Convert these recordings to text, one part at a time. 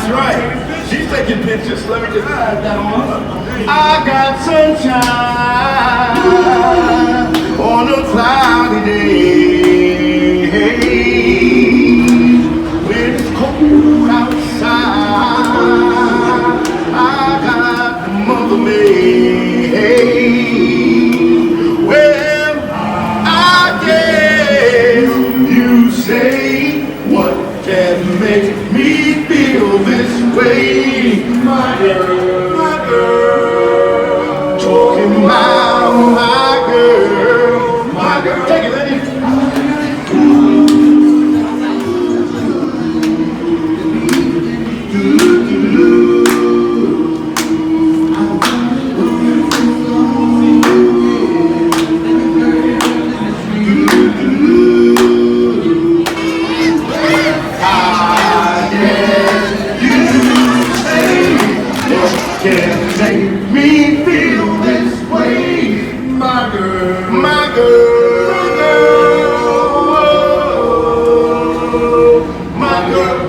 That's right. She's taking pictures. Let me just add that on. I got sunshine on a cloudy day. When it's cold outside, I got the Mother May. Well, I guess you say what can make me feel this way, my girl, my girl. Talking about my girl, my girl. Take it, lady. Can make me feel this way, my girl, my girl, my girl,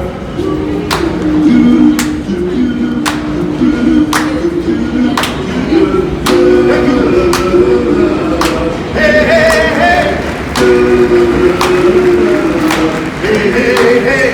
hey, hey, hey, hey, hey, hey.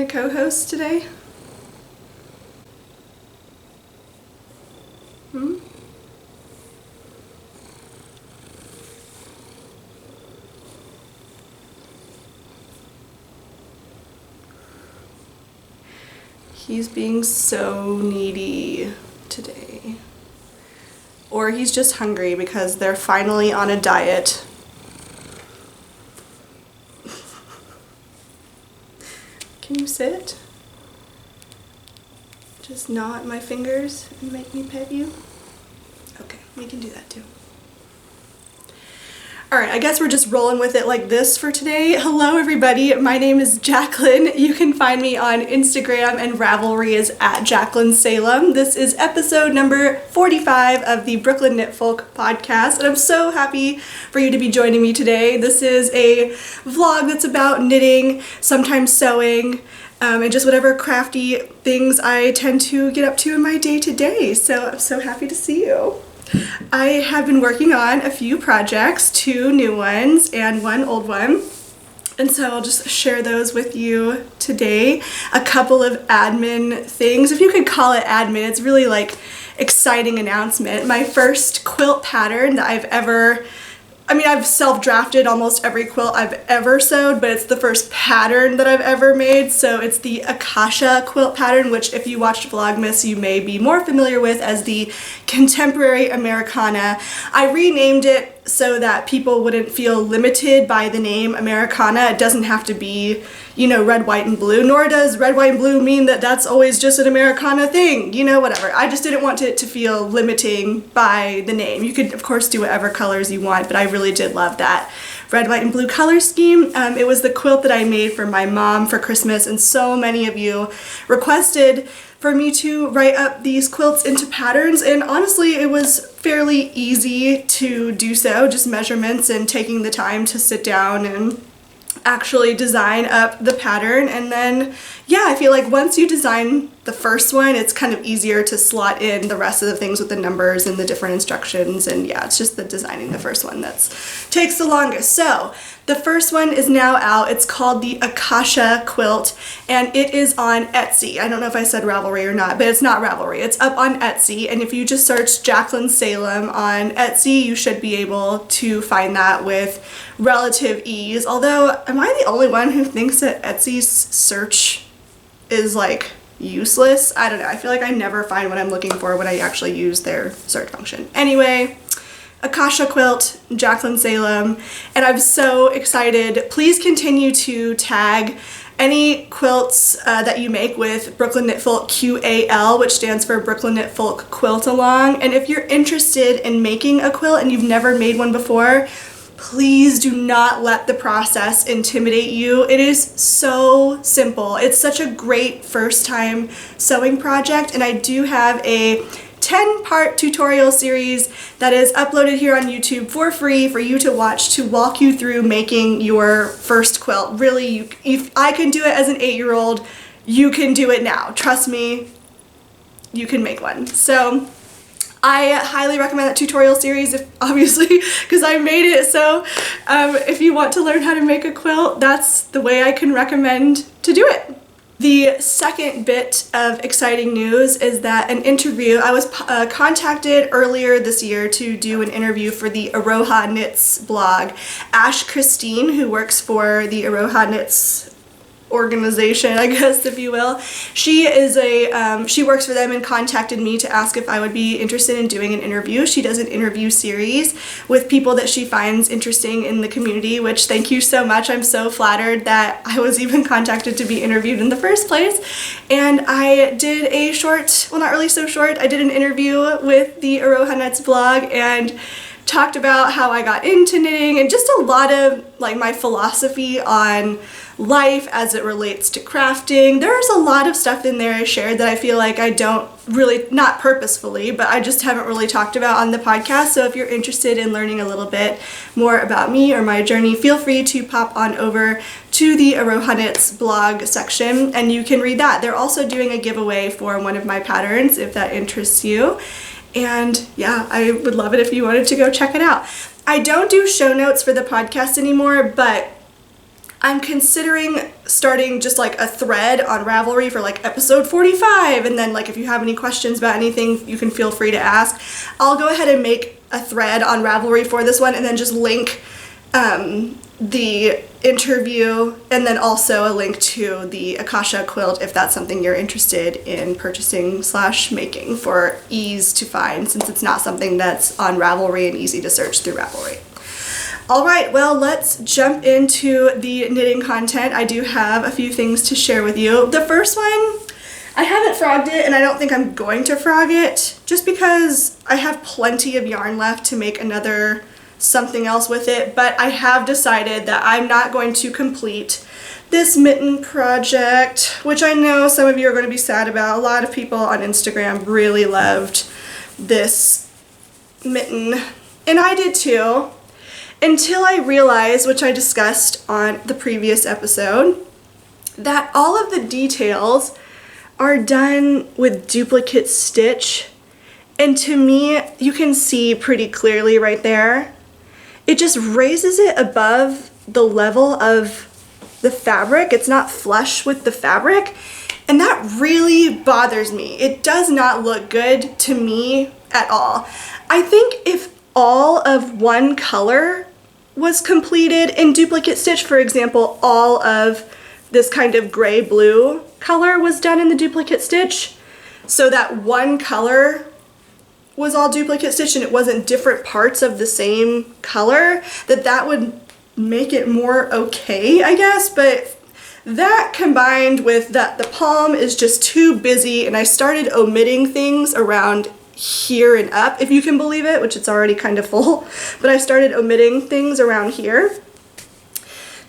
Co-host today? He's being so needy today. Or he's just hungry because they're finally on a diet. Can you sit? Just gnaw at my fingers and make me pet you? Okay, we can do that too. Alright, I guess we're just rolling with it like this for today. Hello everybody, my name is Jaclyn. You can find me on Instagram and Ravelry is at Jaclyn Salem. This is episode number 45 of the Brooklyn Knitfolk podcast, and I'm so happy for you to be joining me today. This is a vlog that's about knitting, sometimes sewing, and just whatever crafty things I tend to get up to in my day-to-day. So I'm so happy to see you. I have been working on a few projects, 2 new ones and 1 old one, and so I'll just share those with you today. A couple of admin things, if you could call it admin. It's really like exciting announcement. My first quilt pattern that I've self-drafted almost every quilt I've ever sewed, but it's the first pattern that I've ever made. So it's the Akasha quilt pattern, which if you watched Vlogmas, you may be more familiar with as the Contemporary Americana. I renamed it so that people wouldn't feel limited by the name Americana. It doesn't have to be, red, white, and blue, nor does red, white, and blue mean that that's always just an Americana thing, whatever. I just didn't want it to feel limiting by the name. You could, of course, do whatever colors you want, but I really did love that red, white, and blue color scheme. It was the quilt that I made for my mom for Christmas, and so many of you requested for me to write up these quilts into patterns, and honestly it was fairly easy to do so, just measurements and taking the time to sit down and actually design up the pattern. And then, yeah, I feel like once you design the first one, it's kind of easier to slot in the rest of the things with the numbers and the different instructions. And yeah, it's just the designing the first one that takes the longest. So the first one is now out. It's called the Akasha quilt, and it is on Etsy. I don't know if I said Ravelry or not, but it's not Ravelry. It's up on Etsy, and if you just search Jaclyn Salem on Etsy, you should be able to find that with relative ease. Although, am I the only one who thinks that Etsy's search is like useless? I don't know. I feel like I never find what I'm looking for when I actually use their search function. Anyway, Akasha quilt, Jaclyn Salem, and I'm so excited. Please continue to tag any quilts that you make with Brooklyn Knitfolk QAL, which stands for Brooklyn Knitfolk Quilt Along. And if you're interested in making a quilt and you've never made one before, please do not let the process intimidate you. It is so simple. It's such a great first time sewing project, and I do have a 10-part tutorial series that is uploaded here on YouTube for free for you to watch to walk you through making your first quilt. Really, if I can do it as an 8-year-old, you can do it now. Trust me, you can make one. So I highly recommend that tutorial series, obviously, because I made it. So if you want to learn how to make a quilt, that's the way I can recommend to do it. The second bit of exciting news is that an interview, I was contacted earlier this year to do an interview for the Aroha Knits blog. Ash Christine, who works for the Aroha Knits organization, I guess, if you will. She is she works for them and contacted me to ask if I would be interested in doing an interview. She does an interview series with people that she finds interesting in the community, which thank you so much. I'm so flattered that I was even contacted to be interviewed in the first place. And I did a short, well, not really so short, I did an interview with the Aroha Knits blog and talked about how I got into knitting and just a lot of like my philosophy on life as it relates to crafting. There's a lot of stuff in there I shared that I feel like I don't really, not purposefully, but I just haven't really talked about on the podcast. So if you're interested in learning a little bit more about me or my journey, feel free to pop on over to the Aroha Knits blog section and you can read that. They're also doing a giveaway for one of my patterns if that interests you. And yeah, I would love it if you wanted to go check it out. I don't do show notes for the podcast anymore, but I'm considering starting just like a thread on Ravelry for like episode 45, and then like if you have any questions about anything, you can feel free to ask. I'll go ahead and make a thread on Ravelry for this one and then just link the interview and then also a link to the Akasha quilt if that's something you're interested in purchasing / making for ease to find, since it's not something that's on Ravelry and easy to search through Ravelry. All right, well, let's jump into the knitting content. I do have a few things to share with you. The first one, I haven't frogged it and I don't think I'm going to frog it just because I have plenty of yarn left to make another something else with it, but I have decided that I'm not going to complete this mitten project, which I know some of you are going to be sad about. A lot of people on Instagram really loved this mitten, and I did too. Until I realized, which I discussed on the previous episode, that all of the details are done with duplicate stitch. And to me, you can see pretty clearly right there. It just raises it above the level of the fabric. It's not flush with the fabric. And that really bothers me. It does not look good to me at all. I think if all of one color was completed in duplicate stitch, for example, all of this kind of gray blue color was done in the duplicate stitch, so that one color was all duplicate stitch and it wasn't different parts of the same color, that would make it more okay, I guess. But that combined with that the palm is just too busy, and I started omitting things around here and up, if you can believe it, which it's already kind of full, but I started omitting things around here.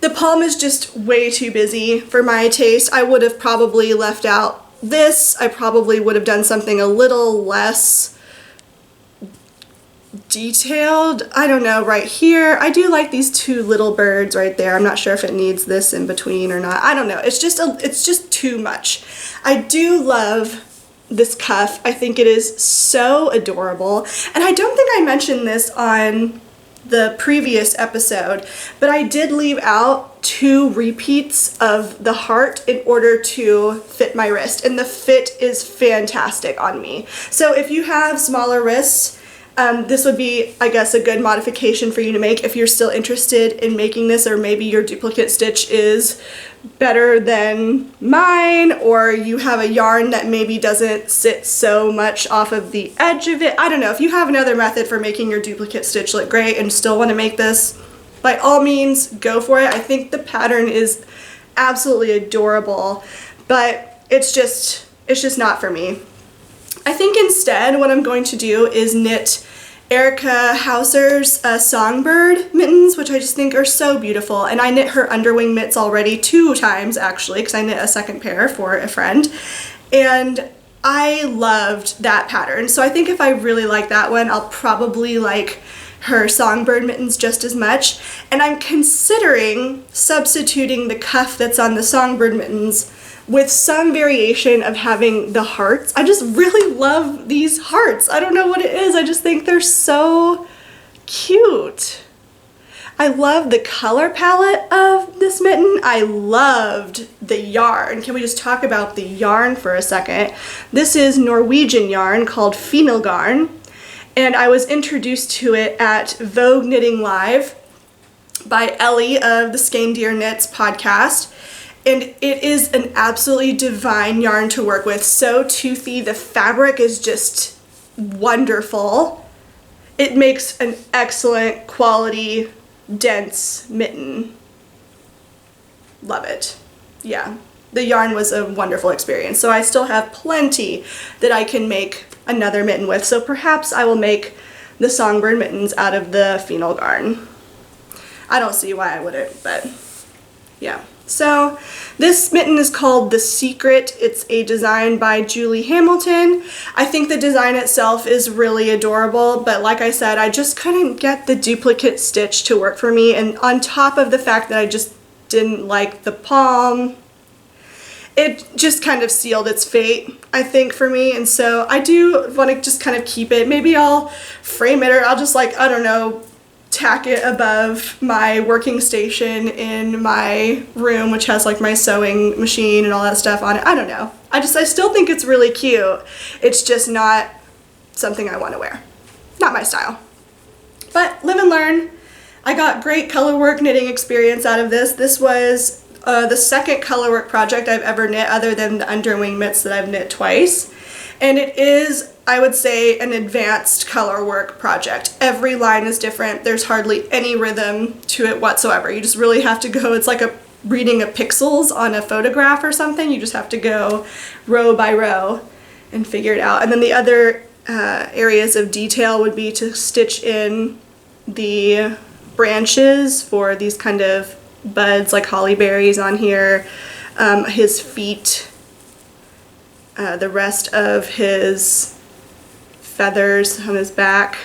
The palm is just way too busy for my taste. I would have probably left out this. I probably would have done something a little less detailed. I don't know, right here. I do like these two little birds right there. I'm not sure if it needs this in between or not. I don't know. It's just too much. I do love this cuff. I think it is so adorable. And I don't think I mentioned this on the previous episode, but I did leave out 2 repeats of the heart in order to fit my wrist, and the fit is fantastic on me. So if you have smaller wrists, this would be, I guess, a good modification for you to make if you're still interested in making this, or maybe your duplicate stitch is better than mine, or you have a yarn that maybe doesn't sit so much off of the edge of it. I don't know. If you have another method for making your duplicate stitch look great and still want to make this, by all means, go for it. I think the pattern is absolutely adorable, but it's just not for me. I think instead what I'm going to do is knit Erica Hauser's Songbird mittens, which I just think are so beautiful. And I knit her underwing mitts already 2 times, actually, because I knit a second pair for a friend. And I loved that pattern. So I think if I really like that one, I'll probably like her Songbird mittens just as much. And I'm considering substituting the cuff that's on the Songbird mittens with some variation of having the hearts. I just really love these hearts. I don't know what it is. I just think they're so cute. I love the color palette of this mitten. I loved the yarn. Can we just talk about the yarn for a second? This is Norwegian yarn called Fenalgarn, and I was introduced to it at Vogue Knitting Live by Ellie of the Skein Knits podcast. And it is an absolutely divine yarn to work with. So toothy, the fabric is just wonderful. It makes an excellent quality, dense mitten. Love it. Yeah, the yarn was a wonderful experience. So I still have plenty that I can make another mitten with. So perhaps I will make the Songbird mittens out of the Fenalgarn. I don't see why I wouldn't, but yeah. So this mitten is called The Secret. It's a design by Julie Hamilton. I think the design itself is really adorable, but like I said, I just couldn't get the duplicate stitch to work for me. And on top of the fact that I just didn't like the palm, it just kind of sealed its fate, I think, for me. And so I do want to just kind of keep it. Maybe I'll frame it, or I'll just, like, I don't know, tack it above my working station in my room, which has like my sewing machine and all that stuff on it. I don't know. I still think it's really cute. It's just not something I want to wear. Not my style. But live and learn. I got great colorwork knitting experience out of this. This was the second colorwork project I've ever knit, other than the underwing mitts that I've knit twice. And it is, I would say, an advanced colorwork project. Every line is different. There's hardly any rhythm to it whatsoever. You just really have to go, it's like reading a pixels on a photograph or something. You just have to go row by row and figure it out. And then the other areas of detail would be to stitch in the branches for these kind of buds, like holly berries on here, his feet, the rest of his feathers on his back,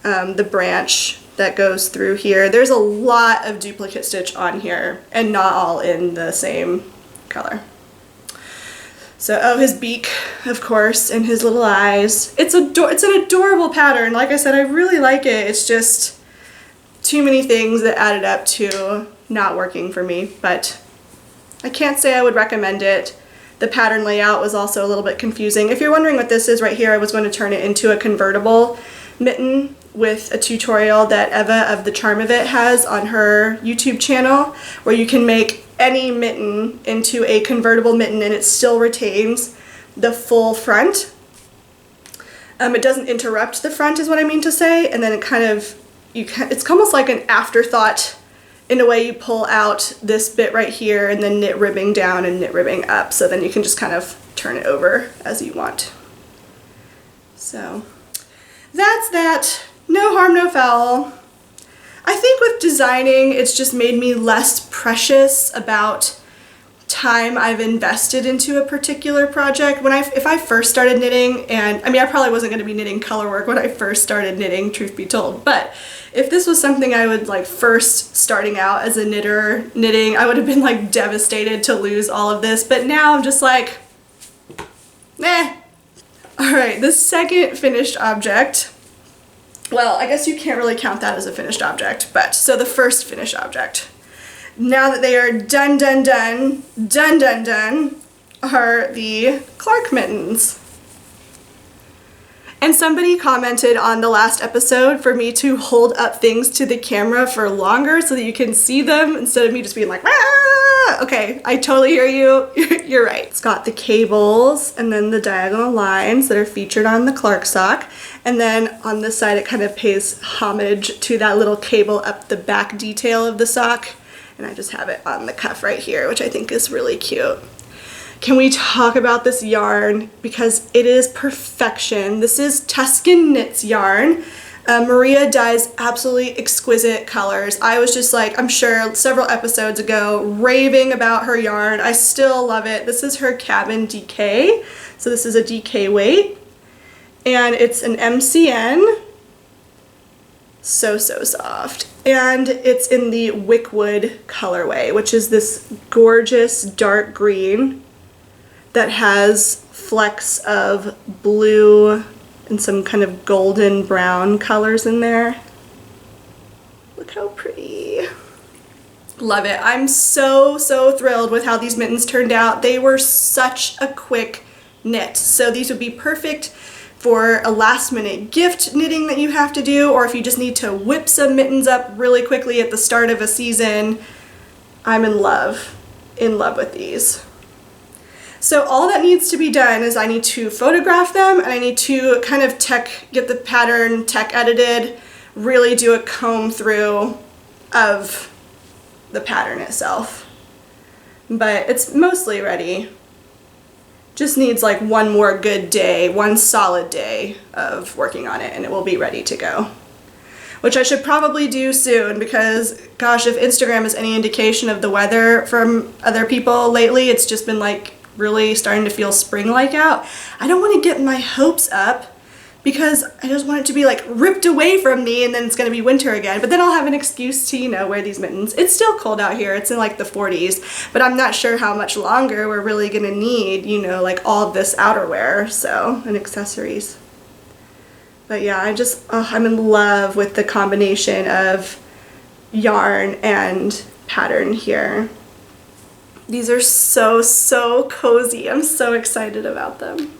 the branch that goes through here. There's a lot of duplicate stitch on here, and not all in the same color. So, oh, his beak, of course, and his little eyes. It's an adorable pattern. Like I said, I really like it. It's just too many things that added up to not working for me, but I can't say I would recommend it. The pattern layout was also a little bit confusing. If you're wondering what this is right here, I was going to turn it into a convertible mitten with a tutorial that Eva of the Charm of It has on her YouTube channel, where you can make any mitten into a convertible mitten and it still retains the full front. It doesn't interrupt the front is what I mean to say, and then it kind of, it's almost like an afterthought. In a way, you pull out this bit right here and then knit ribbing down and knit ribbing up, so then you can just kind of turn it over as you want. So that's that. No harm, no foul. I think with designing, it's just made me less precious about time I've invested into a particular project. If I first started knitting, and I mean, I probably wasn't going to be knitting color work when I first started knitting, truth be told, but if this was something I would like first starting out as a knitter knitting, I would have been like devastated to lose all of this, but now I'm just like, meh. All right, the second finished object, well, I guess you can't really count that as a finished object, but so the first finished object, now that they are done, are the Clark mittens. And somebody commented on the last episode for me to hold up things to the camera for longer so that you can see them instead of me just being like, ah! Okay, I totally hear you. You're right. It's got the cables and then the diagonal lines that are featured on the Clark sock. And then on this side, it kind of pays homage to that little cable up the back detail of the sock. And I just have it on the cuff right here, which I think is really cute. Can we talk about this yarn? Because it is perfection. This is Tuscan Knits yarn. Maria dyes absolutely exquisite colors. I was just like, I'm sure several episodes ago, raving about her yarn. I still love it. This is her Cabin DK. So this is a DK weight. And it's an MCN. So soft. And it's in the Wickwood colorway, which is this gorgeous dark green that has flecks of blue and some kind of golden brown colors in there. Look how pretty. Love it. I'm so thrilled with how these mittens turned out. They were such a quick knit. So these would be perfect for a last minute gift knitting that you have to do, or if you just need to whip some mittens up really quickly at the start of a season. I'm in love with these. So all that needs to be done is I need to photograph them and I need to kind of get the pattern tech edited, really do a comb through of the pattern itself. But it's mostly ready. Just needs like one more good day, one solid day of working on it, and it will be ready to go. Which I should probably do soon because, gosh, if Instagram is any indication of the weather from other people lately, it's just been like really starting to feel spring-like out. I don't want to get my hopes up because I just want it to be like ripped away from me and then it's going to be winter again. But then I'll have an excuse to, you know, wear these mittens. It's still cold out here. It's in like the 40s, but I'm not sure how much longer we're really going to need, you know, like all of this outerwear, so, and accessories. But yeah, I'm in love with the combination of yarn and pattern here. These are so cozy. I'm so excited about them.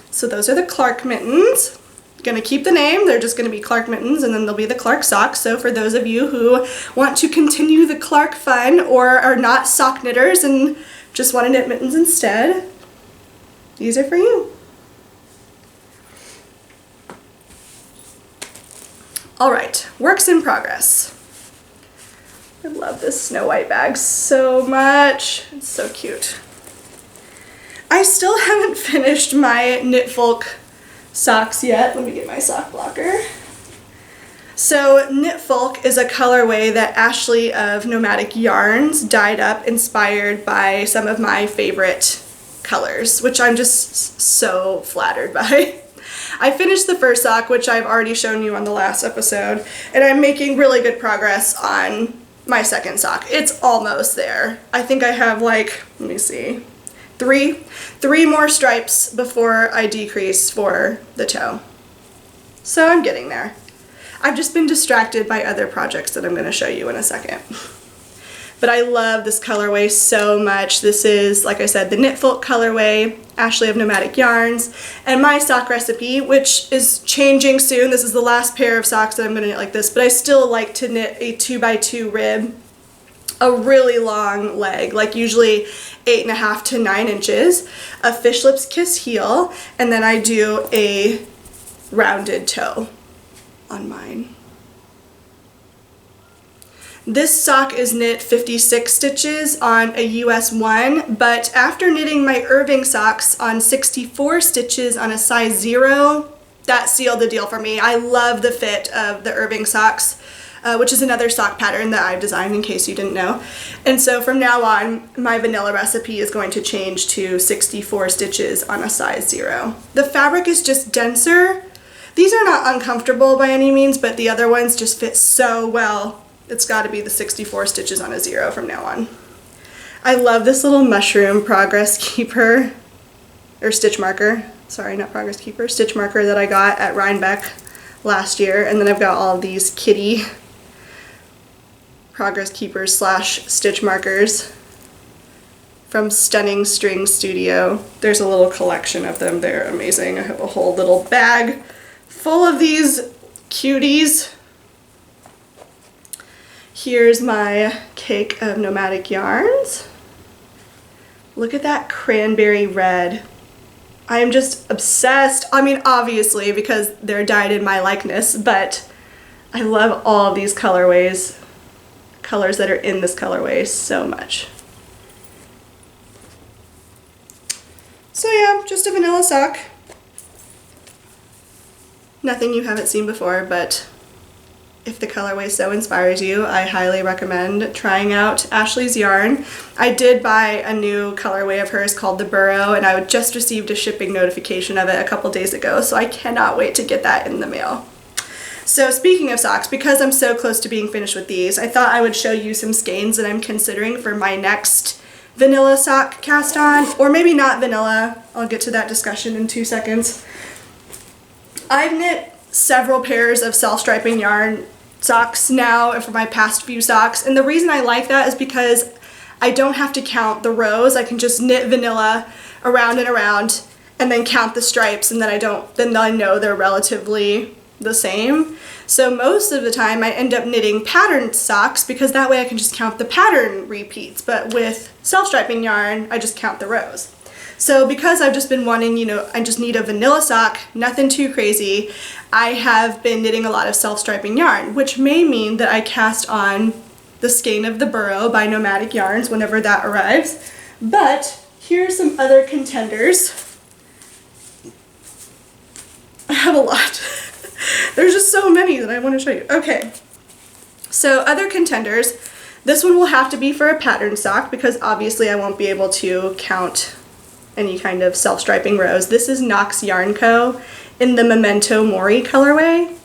So those are the Clark mittens. Gonna keep the name, they're just gonna be Clark mittens, and then they'll be the Clark socks. So for those of you who want to continue the Clark fun or are not sock knitters and just want to knit mittens instead, these are for you. All right, works in progress. I love this Snow White bag so much. It's so cute. I still haven't finished my Knitfolk socks yet. Let me get my sock blocker. So Knitfolk is a colorway that Ashley of Nomadic Yarns dyed up, inspired by some of my favorite colors, which I'm just so flattered by. I finished the first sock, which I've already shown you on the last episode, and I'm making really good progress on my second sock. It's almost there. I think I have like, let me see, three more stripes before I decrease for the toe. So I'm getting there. I've just been distracted by other projects that I'm going to show you in a second. But I love this colorway so much. This is, like I said, the Knitfolk colorway, Ashley of Nomadic Yarns, and my sock recipe, which is changing soon. This is the last pair of socks that I'm going to knit like this, but I still like to knit a 2x2 rib, a really long leg, like usually 8.5 to 9 inches, a fish lips kiss heel, and then I do a rounded toe on mine. This sock is knit 56 stitches on a US 1, but after knitting my Irving socks on 64 stitches on a size 0, that sealed the deal for me. I love the fit of the Irving socks. which is another sock pattern that I've designed in case you didn't know. And so from now on, my vanilla recipe is going to change to 64 stitches on a size 0. The fabric is just denser. These are not uncomfortable by any means, but the other ones just fit so well. It's got to be the 64 stitches on a 0 from now on. I love this little mushroom progress keeper, or stitch marker. Sorry, not progress keeper, stitch marker that I got at Rhinebeck last year. And then I've got all of these kitty progress keepers slash stitch markers from Stunning String Studio. There's a little collection of them. They're amazing. I have a whole little bag full of these cuties. Here's my cake of nomadic yarns. Look at that cranberry red. I am just obsessed. I mean, obviously, because they're dyed in my likeness, but I love all of these colorways, colors that are in this colorway so much. So yeah, just a vanilla sock. Nothing you haven't seen before, but if the colorway so inspires you, I highly recommend trying out Ashley's yarn. I did buy a new colorway of hers called the Burrow, and I just received a shipping notification of it a couple days ago, so I cannot wait to get that in the mail. So speaking of socks, because I'm so close to being finished with these, I thought I would show you some skeins that I'm considering for my next vanilla sock cast on, or maybe not vanilla. I'll get to that discussion in 2 seconds. I've knit several pairs of self-striping yarn socks now for my past few socks, and the reason I like that is because I don't have to count the rows. I can just knit vanilla around and around and then count the stripes, and then I know they're relatively the same. So most of the time I end up knitting patterned socks because that way I can just count the pattern repeats, but with self-striping yarn I just count the rows. So because I've just been wanting, I just need a vanilla sock, nothing too crazy, I have been knitting a lot of self-striping yarn, which may mean that I cast on the skein of the Burrow by Nomadic Yarns whenever that arrives. But here's some other contenders. I have a lot. There's just so many that I want to show you. Okay, so other contenders. This one will have to be for a pattern sock because obviously I won't be able to count any kind of self-striping rows. This is Knox Yarn Co. in the Memento Mori colorway.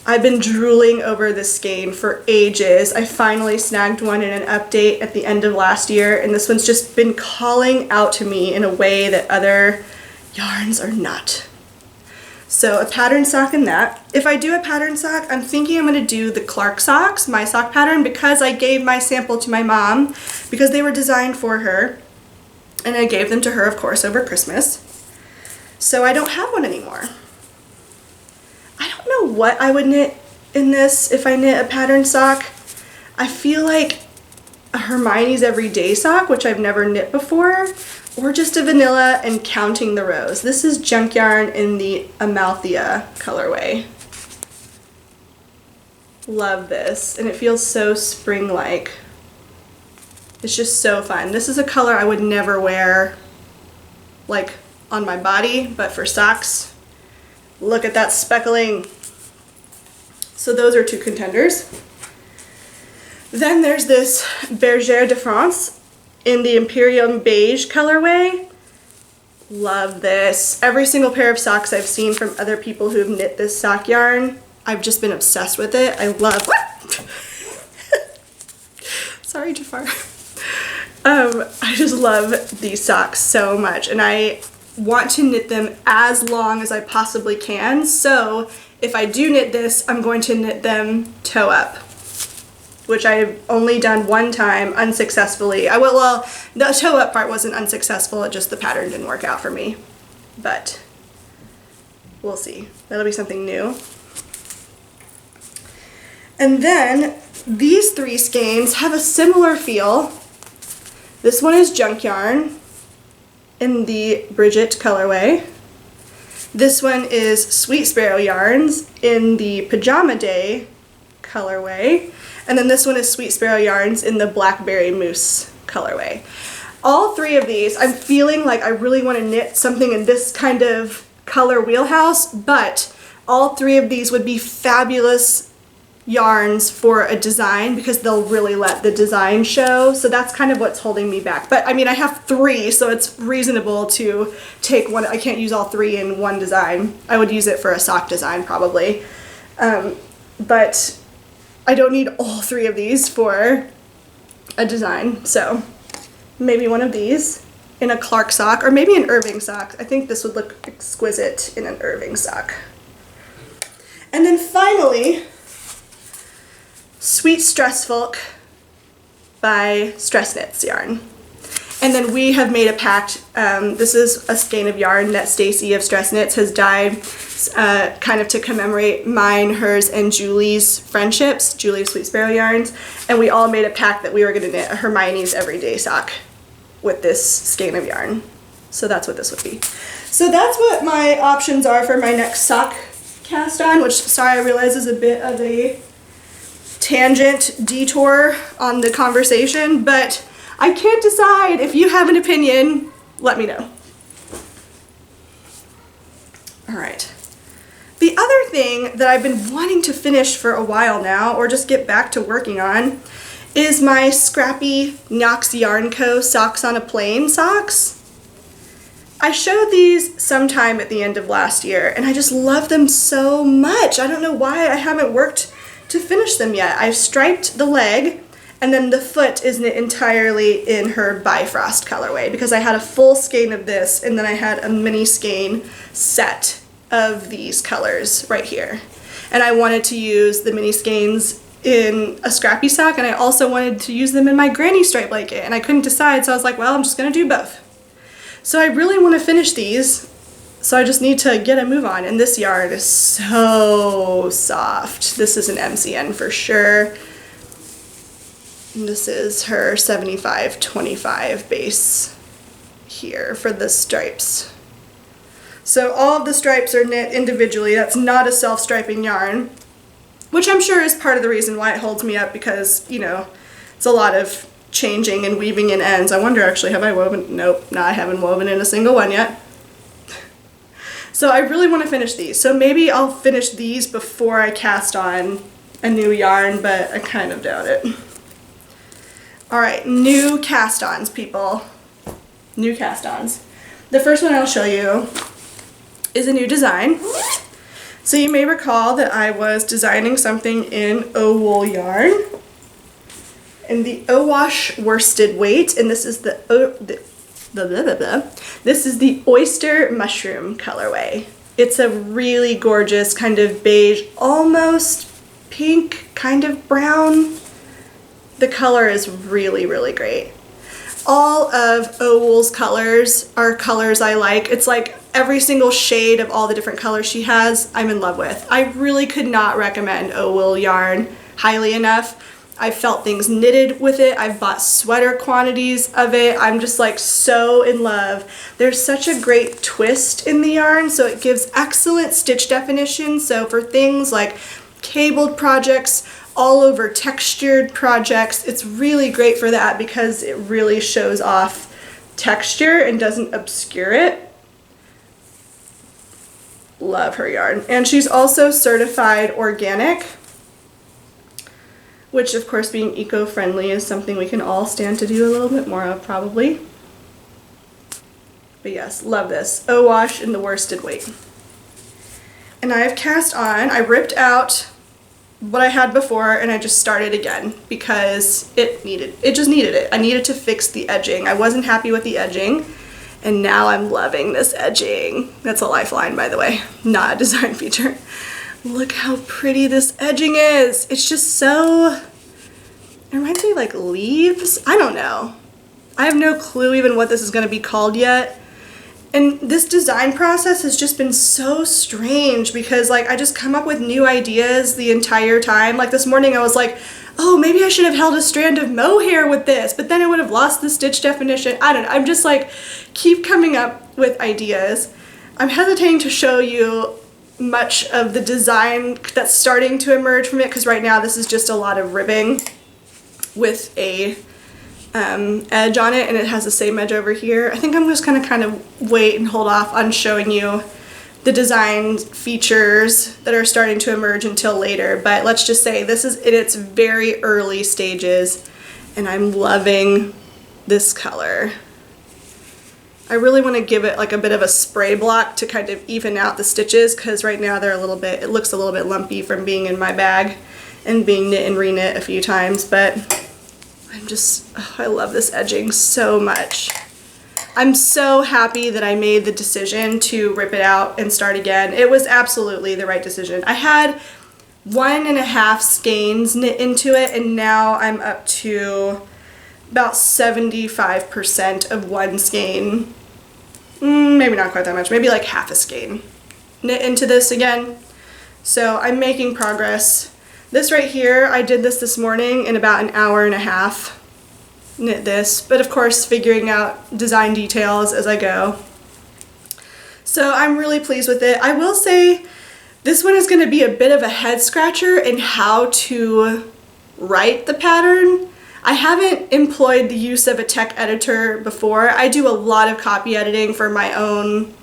I've been drooling over this skein for ages. I finally snagged one in an update at the end of last year, and this one's just been calling out to me in a way that other yarns are not. So a pattern sock in that. If I do a pattern sock, I'm thinking I'm going to do the Clark socks, my sock pattern, because I gave my sample to my mom because they were designed for her. And I gave them to her, of course, over Christmas. So I don't have one anymore. I don't know what I would knit in this if I knit a pattern sock. I feel like a Hermione's Everyday sock, which I've never knit before, or just a vanilla and counting the rows. This is Junk Yarn in the Amalthea colorway. Love this, and it feels so spring-like. It's just so fun. This is a color I would never wear like on my body, but for socks, look at that speckling. So those are two contenders. Then there's this Bergère de France in the Imperium Beige colorway. Love this. Every single pair of socks I've seen from other people who have knit this sock yarn, I've just been obsessed with it. I love, sorry Jafar. I just love these socks so much, and I want to knit them as long as I possibly can. So if I do knit this, I'm going to knit them toe up, which I've only done one time unsuccessfully. Well, the toe up part wasn't unsuccessful, it just the pattern didn't work out for me. But we'll see. That'll be something new. And then these three skeins have a similar feel. This one is Junk Yarn in the Bridget colorway. This one is Sweet Sparrow Yarns in the Pajama Day colorway. And then this one is Sweet Sparrow Yarns in the Blackberry Moose colorway. All three of these, I'm feeling like I really want to knit something in this kind of color wheelhouse, but all three of these would be fabulous yarns for a design because they'll really let the design show. So that's kind of what's holding me back. But I mean, I have 3, so it's reasonable to take one. I can't use all 3 in one design. I would use it for a sock design probably. But I don't need all 3 of these for a design. So maybe one of these in a Clark sock, or maybe an Irving sock. I think this would look exquisite in an Irving sock. And then finally, Sweet Stressfolk by Stress Knits yarn. And then we have made a pact. This is a skein of yarn that Stacy of Stress Knits has dyed kind of to commemorate mine, hers, and Julie's friendships, Julie of Sweet Sparrow Yarns. And we all made a pact that we were going to knit a Hermione's Everyday sock with this skein of yarn. So that's what this would be. So that's what my options are for my next sock cast on, which, sorry, I realize is a bit of a tangent detour on the conversation, but I can't decide. If you have an opinion, let me know. All right. The other thing that I've been wanting to finish for a while now, or just get back to working on, is my scrappy Knox Yarn Co. Socks on a Plane socks. I showed these sometime at the end of last year, and I just love them so much. I don't know why I haven't worked to finish them yet. I've striped the leg, and then the foot is knit entirely in her Bifrost colorway because I had a full skein of this, and then I had a mini skein set of these colors right here. And I wanted to use the mini skeins in a scrappy sock, and I also wanted to use them in my granny stripe blanket, and I couldn't decide, so I was like, well, I'm just gonna do both. So I really want to finish these, so I just need to get a move on, and this yarn is so soft. This is an MCN for sure. And this is her 75-25 base here for the stripes. So all of the stripes are knit individually. That's not a self-striping yarn, which I'm sure is part of the reason why it holds me up, because, you know, it's a lot of changing and weaving in ends. I wonder, actually, have I woven? Nope, no, I haven't woven in a single one yet. So I really want to finish these. So maybe I'll finish these before I cast on a new yarn, but I kind of doubt it. All right, new cast-ons, people. New cast-ons. The first one I'll show you is a new design. So you may recall that I was designing something in O-wool yarn, in the O-wash worsted weight, and this is this is the Oyster Mushroom colorway. It's a really gorgeous kind of beige, almost pink, kind of brown. The color is really, really great. All of O-wool's colors are colors I like. It's like every single shade of all the different colors she has, I'm in love with. I really could not recommend O-wool yarn highly enough. I've felt things knitted with it. I've bought sweater quantities of it. I'm just like so in love. There's such a great twist in the yarn, so it gives excellent stitch definition. So for things like cabled projects, all over textured projects, it's really great for that because it really shows off texture and doesn't obscure it. Love her yarn. And she's also certified organic, which of course being eco-friendly is something we can all stand to do a little bit more of probably. But yes, love this. O-wash in the worsted weight. And I have cast on, I ripped out what I had before and I just started again because it just needed it. I needed to fix the edging. I wasn't happy with the edging, and now I'm loving this edging. That's a Lifeline, by the way, not a design feature. Look how pretty this edging is. It's just so, it reminds me of like leaves. I don't know. I have no clue even what this is going to be called yet. And this design process has just been so strange because like I just come up with new ideas the entire time. Like this morning I was like, oh, maybe I should have held a strand of mohair with this, but then I would have lost the stitch definition. I don't know. I'm just like, keep coming up with ideas. I'm hesitating to show you much of the design that's starting to emerge from it because right now this is just a lot of ribbing with a edge on it, and it has the same edge over here. I think I'm just gonna kind of wait and hold off on showing you the design features that are starting to emerge until later, but let's just say this is in its very early stages, and I'm loving this color. I really want to give it like a bit of a spray block to kind of even out the stitches, because right now they're it looks a little bit lumpy from being in my bag and being knit and reknit a few times, but I love this edging so much. I'm so happy that I made the decision to rip it out and start again. It was absolutely the right decision. I had 1.5 skeins knit into it, and now I'm up to about 75% of one skein. Maybe not quite that much, maybe like half a skein knit into this again. So I'm making progress. This right here, I did this morning in about an hour and a half. Knit this, but of course figuring out design details as I go. So I'm really pleased with it. I will say this one is going to be a bit of a head scratcher in how to write the pattern. I haven't employed the use of a tech editor before. I do a lot of copy editing for my own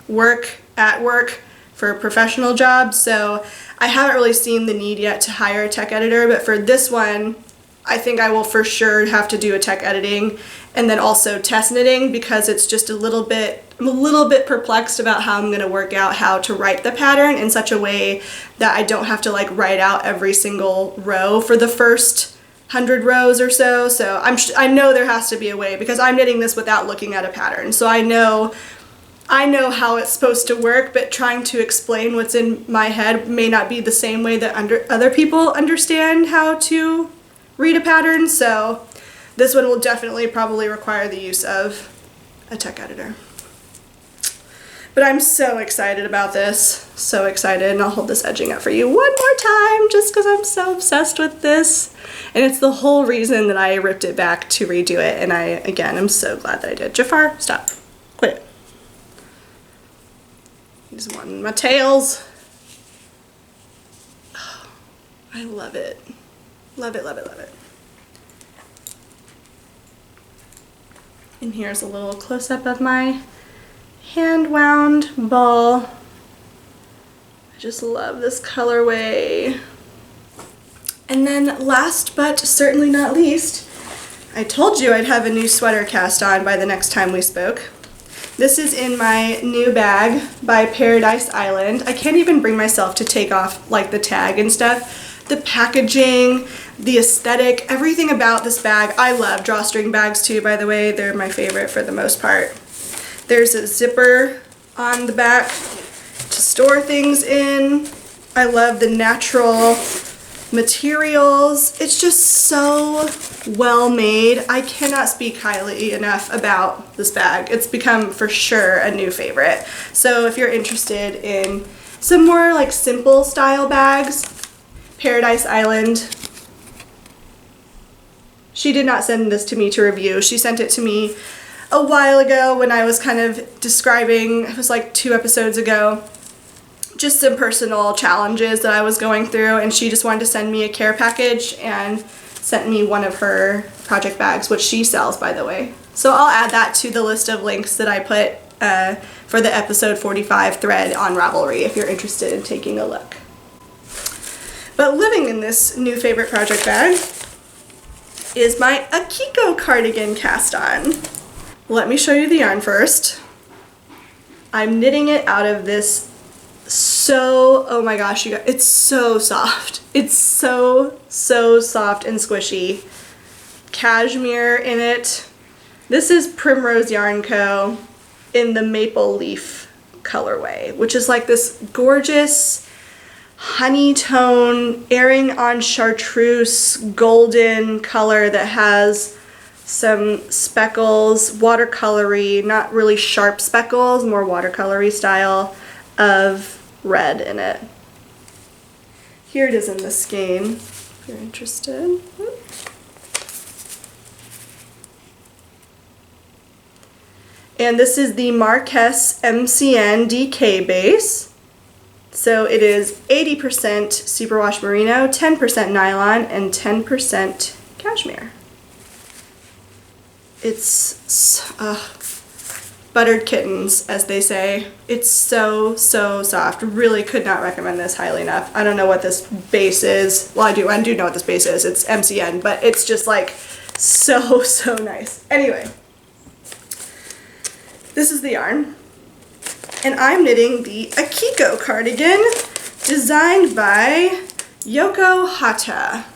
work at work for professional jobs, so I haven't really seen the need yet to hire a tech editor, but for this one I think I will for sure have to do a tech editing and then also test knitting, because it's just I'm a little bit perplexed about how I'm going to work out how to write the pattern in such a way that I don't have to like write out every single row for the first 100 rows or so. So I know there has to be a way, because I'm knitting this without looking at a pattern. So I know how it's supposed to work, but trying to explain what's in my head may not be the same way that other people understand how to read a pattern, so this one will definitely probably require the use of a tech editor. But I'm so excited about this, so excited, and I'll hold this edging up for you one more time just because I'm so obsessed with this, and it's the whole reason that I ripped it back to redo it, and I'm so glad that I did. Jafar, stop. Quit it. He's wanting my tails. Oh, I love it. Love it, love it, love it. And here's a little close-up of my hand-wound ball. I just love this colorway. And then last but certainly not least, I told you I'd have a new sweater cast on by the next time we spoke. This is in my new bag by Paradise Island. I can't even bring myself to take off like the tag and stuff. The packaging, the aesthetic, everything about this bag. I love drawstring bags too, by the way. They're my favorite for the most part. There's a zipper on the back to store things in. I love the natural materials. It's just so well made. I cannot speak highly enough about this bag. It's become for sure a new favorite. So if you're interested in some more like simple style bags, Paradise Island. She did not send this to me to review. She sent it to me a while ago when I was kind of describing, it was like 2 episodes ago, just some personal challenges that I was going through, and she just wanted to send me a care package and sent me one of her project bags, which she sells, by the way. So I'll add that to the list of links that I put for the episode 45 thread on Ravelry if you're interested in taking a look. But living in this new favorite project bag is my Akiko cardigan cast on. Let me show you the yarn first. I'm knitting it out of this oh my gosh, you guys, it's so soft. It's so soft and squishy. Cashmere in it. This is Primrose Yarn Co. in the Maple Leaf colorway, which is like this gorgeous honey tone, airing on chartreuse, golden color that has some speckles, watercolory, not really sharp speckles, more watercolory style of red in it. Here it is in the skein, if you're interested. And this is the Marquess MCN DK base. So it is 80% superwash merino, 10% nylon, and 10% cashmere. It's buttered kittens, as they say. It's so, so soft. Really could not recommend this highly enough. I don't know what this base is. Well, I do know what this base is. It's MCN, but it's just like so, so nice. Anyway, this is the yarn. And I'm knitting the Akiko cardigan designed by Yoko Hata.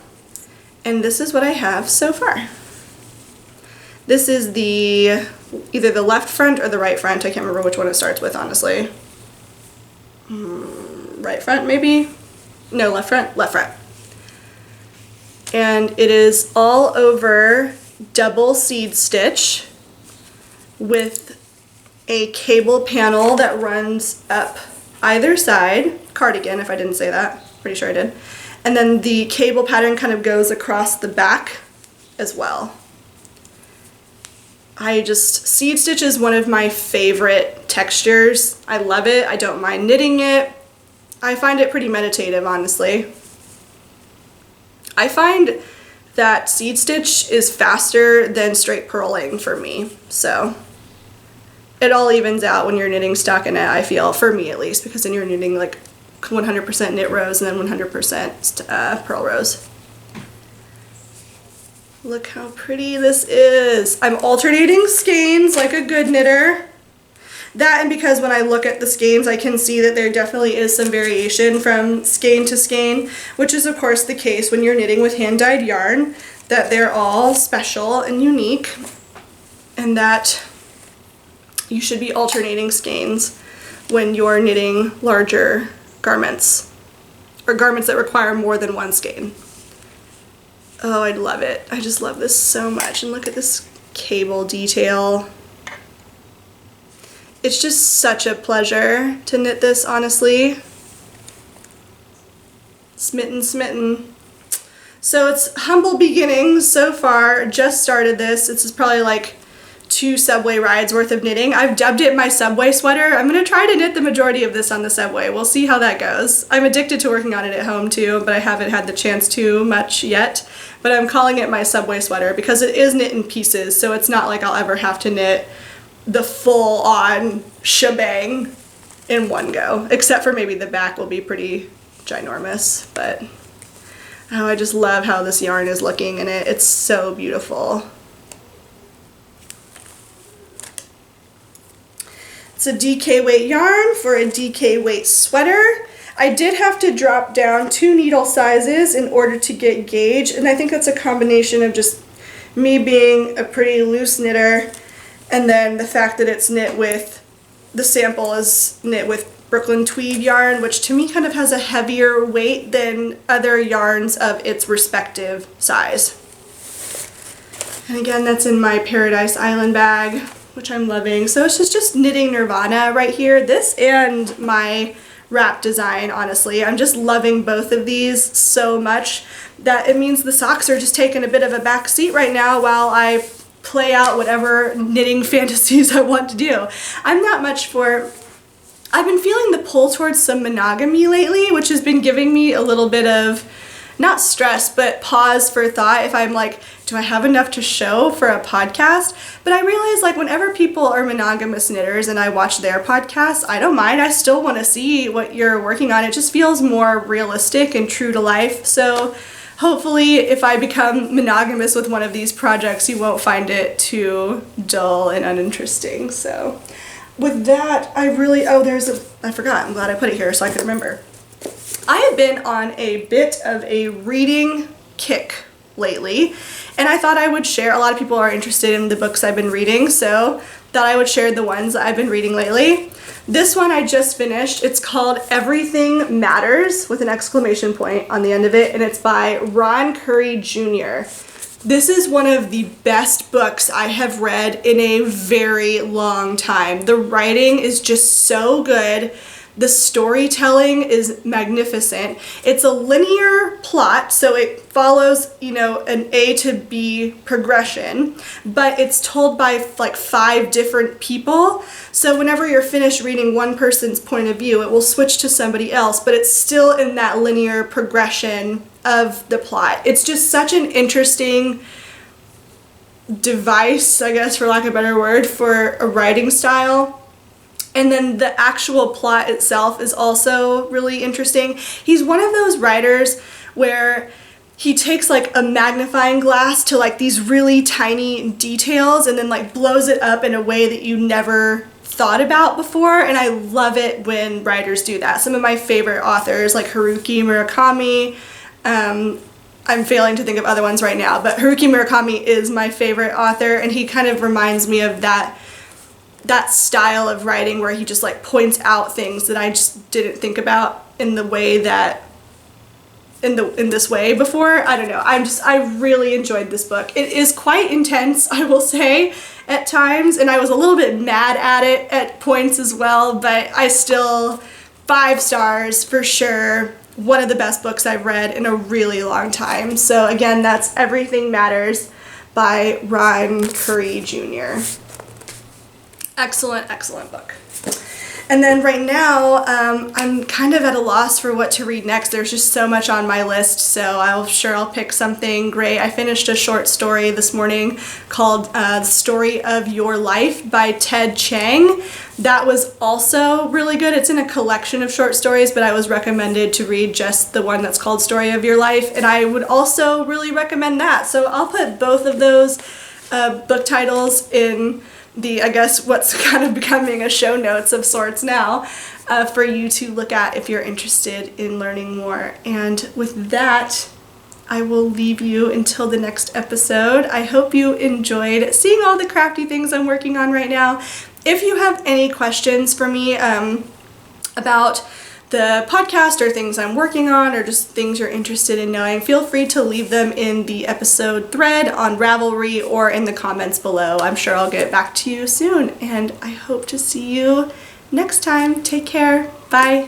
And this is what I have so far. This is the either the left front or the right front. I can't remember which one it starts with, honestly. Right front, maybe? No, left front? Left front. And it is all over double seed stitch with a cable panel that runs up either side. Cardigan, if I didn't say that. Pretty sure I did. And then the cable pattern kind of goes across the back as well. Seed stitch is one of my favorite textures. I love it. I don't mind knitting it. I find it pretty meditative, honestly. I find that seed stitch is faster than straight purling for me. So it all evens out when you're knitting stockinette, I feel, for me at least, because then you're knitting like 100% knit rows and then 100% purl rows. Look how pretty this is. I'm alternating skeins like a good knitter. That and because when I look at the skeins, I can see that there definitely is some variation from skein to skein, which is of course the case when you're knitting with hand-dyed yarn, that they're all special and unique, and that you should be alternating skeins when you're knitting larger garments, or garments that require more than one skein. Oh, I love it. I just love this so much. And look at this cable detail. It's just such a pleasure to knit this, honestly. Smitten, smitten. So it's humble beginnings so far. Just started this. This is probably like 2 subway rides worth of knitting. I've dubbed it my subway sweater. I'm gonna try to knit the majority of this on the subway. We'll see how that goes. I'm addicted to working on it at home too, but I haven't had the chance to much yet. But I'm calling it my subway sweater because it is knit in pieces, so it's not like I'll ever have to knit the full-on shebang in one go, except for maybe the back will be pretty ginormous. But oh, I just love how this yarn is looking in it. It's so beautiful. It's a DK weight yarn for a DK weight sweater. I did have to drop down 2 needle sizes in order to get gauge, and I think that's a combination of just me being a pretty loose knitter and then the fact that it's knit with, the sample is knit with Brooklyn tweed yarn, which to me kind of has a heavier weight than other yarns of its respective size. And again, that's in my Paradise Island bag, which I'm loving. So it's just knitting nirvana right here. This and my wrap design, honestly. I'm just loving both of these so much that it means the socks are just taking a bit of a back seat right now while I play out whatever knitting fantasies I want to do. I'm not much for... I've been feeling the pull towards some monogamy lately, which has been giving me a little bit of, not stress, but pause for thought if I'm like, do I have enough to show for a podcast? But I realize like whenever people are monogamous knitters and I watch their podcasts, I don't mind. I still want to see what you're working on. It just feels more realistic and true to life. So hopefully if I become monogamous with one of these projects, you won't find it too dull and uninteresting. So with that, I forgot. I'm glad I put it here so I could remember. I have been on a bit of a reading kick lately, and I thought I would share. A lot of people are interested in the books I've been reading, so thought I would share the ones I've been reading lately. This one I just finished. It's called Everything Matters with an exclamation point on the end of it, and it's by Ron Curry Jr. This is one of the best books I have read in a very long time. The writing is just so good. The storytelling is magnificent. It's a linear plot, so it follows, an A to B progression, but it's told by like 5 different people. So whenever you're finished reading one person's point of view, it will switch to somebody else, but it's still in that linear progression of the plot. It's just such an interesting device, I guess for lack of a better word, for a writing style. And then the actual plot itself is also really interesting. He's one of those writers where he takes like a magnifying glass to like these really tiny details and then like blows it up in a way that you never thought about before, and I love it when writers do that. Some of my favorite authors like Haruki Murakami, I'm failing to think of other ones right now, but Haruki Murakami is my favorite author, and he kind of reminds me of that style of writing where he just like points out things that I just didn't think about in the way that in this way before. I don't know. I really enjoyed this book. It is quite intense, I will say, at times, and I was a little bit mad at it at points as well, but I still 5 stars for sure. One of the best books I've read in a really long time. So again, that's Everything Matters by Ron Curry Jr. Excellent, excellent book. And then right now, I'm kind of at a loss for what to read next. There's just so much on my list, so I'll pick something great. I finished a short story this morning called The Story of Your Life by Ted Chiang. That was also really good. It's in a collection of short stories, but I was recommended to read just the one that's called Story of Your Life, and I would also really recommend that. So I'll put both of those book titles in I guess what's kind of becoming a show notes of sorts now for you to look at if you're interested in learning more. And with that, I will leave you until the next episode. I hope you enjoyed seeing all the crafty things I'm working on right now. If you have any questions for me about the podcast or things I'm working on or just things you're interested in knowing, feel free to leave them in the episode thread on Ravelry or in the comments below. I'm sure I'll get back to you soon, and I hope to see you next time. Take care. Bye.